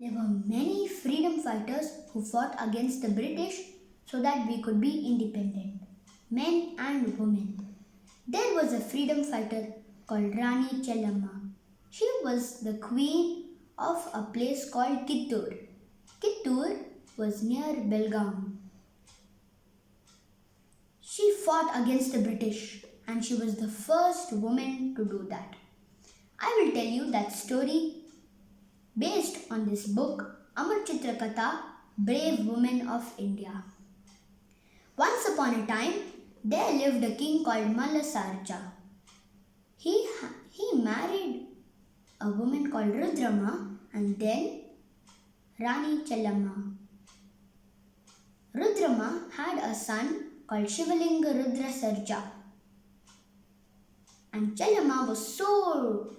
There were many freedom fighters who fought against the British so that we could be independent, men and women. There was a freedom fighter called Rani Chennamma. She was the queen of a place called Kittur. Kittur was near Belgaum. She fought against the British and she was the first woman to do that. I will tell you that story based on this book, Amar Chitra Katha, Brave Women of India. Once upon a time, there lived a king called Malasarja. He married a woman called Rudrama and then Rani Chennamma. Rudrama had a son called Shivalinga Rudra Sarja. And Chennamma was so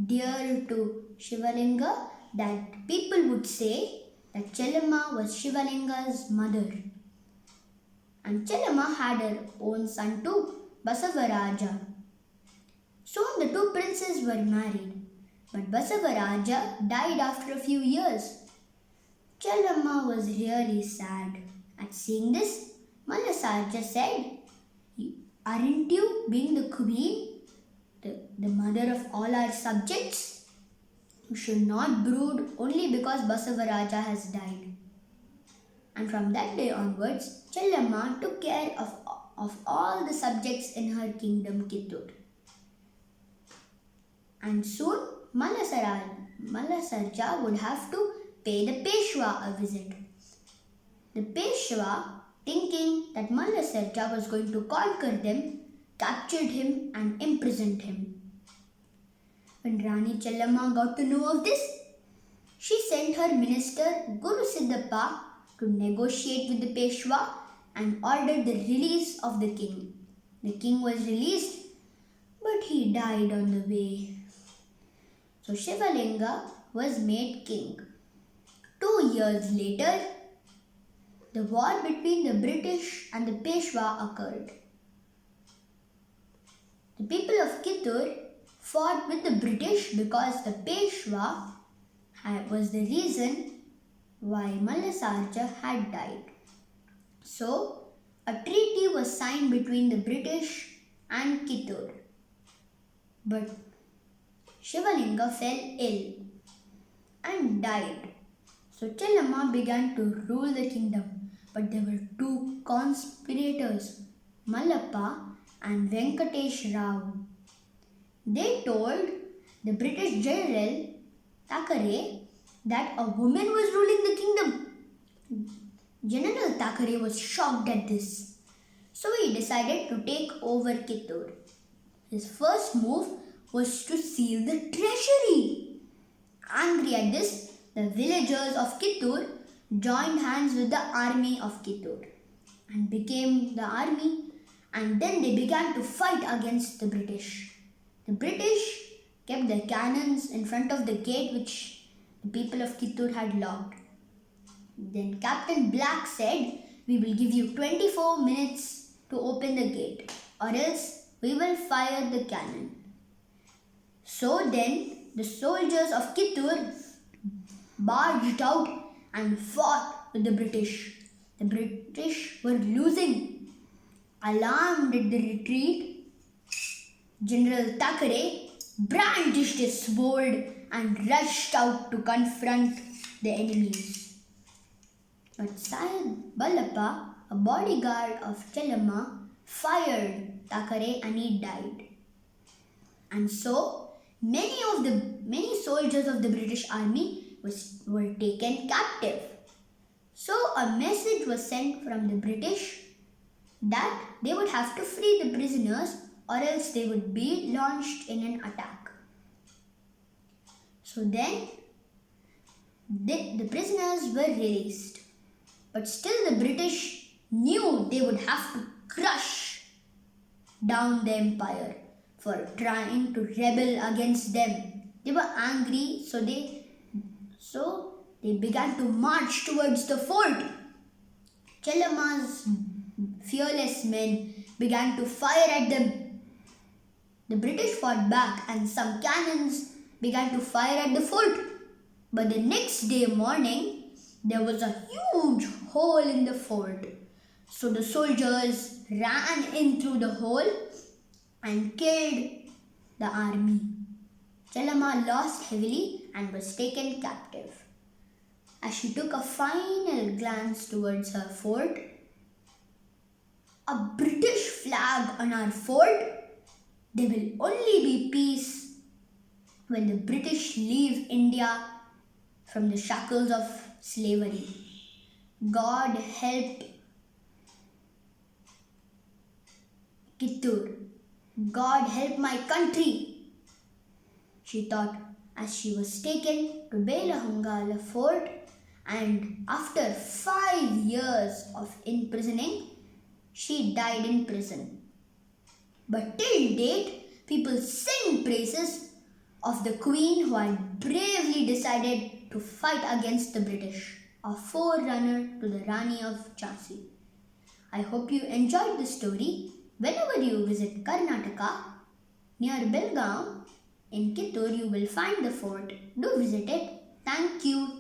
dear to Shivalinga that people would say that Chennamma was Shivalinga's mother. And Chennamma had her own son too, Basavaraja. So the two princes were married, but Basavaraja died after a few years. Chennamma was really sad. At seeing this, Malasarja said, "Aren't you, being the queen, the mother of all our subjects? You should not brood only because Basavaraja has died." And from that day onwards, Chennamma took care of all the subjects in her kingdom Kittur. And soon, Malasarja would have to pay the Peshwa a visit. The Peshwa, thinking that Malasarja was going to conquer them, captured him and imprisoned him. When Rani Chennamma got to know of this, she sent her minister Guru Siddhappa to negotiate with the Peshwa and ordered the release of the king. The king was released, but he died on the way. So Shivalinga was made king. 2 years later, the war between the British and the Peshwa occurred. The people of Kittur fought with the British because the Peshwa was the reason why Malasarja had died. So, a treaty was signed between the British and Kittur. But Shivalinga fell ill and died. So Chennamma began to rule the kingdom. But there were two conspirators, Mallappa and Venkatesh Rao. They told the British general Thackeray that a woman was ruling the kingdom. General Thackeray was shocked at this. So he decided to take over Kittur. His first move was to seal the treasury. Angry at this, the villagers of Kittur joined hands with the army of Kittur and became the army, and then they began to fight against the British. The British kept their cannons in front of the gate which the people of Kittur had locked. Then Captain Black said, "We will give you 24 minutes to open the gate, or else we will fire the cannon." So then the soldiers of Kittur barged out and fought with the British. The British were losing. Alarmed at the retreat, General Thackeray brandished his sword and rushed out to confront the enemies. But Syed Ballappa, a bodyguard of Chennamma, fired Thackeray and he died. And so many soldiers of the British army were taken captive. So a message was sent from the British that they would have to free the prisoners or else they would be launched in an attack. So then the prisoners were released. But still the British knew they would have to crush down the empire for trying to rebel against them. They were angry, so they began to march towards the fort. Chennamma's fearless men began to fire at them. The British fought back and some cannons began to fire at the fort. But the next day morning, there was a huge hole in the fort. So the soldiers ran in through the hole and killed the army. Chennamma lost heavily and was taken captive. As she took a final glance towards her fort, a British flag on our fort, there will only be peace when the British leave India from the shackles of slavery. God help Kittur. God help my country, she thought as she was taken to Belahangala fort, and after 5 years of imprisoning, she died in prison. But till date, people sing praises of the queen who had bravely decided to fight against the British, a forerunner to the Rani of Jhansi. I hope you enjoyed this story. Whenever you visit Karnataka, near Belgaum in Kittur, you will find the fort. Do visit it. Thank you.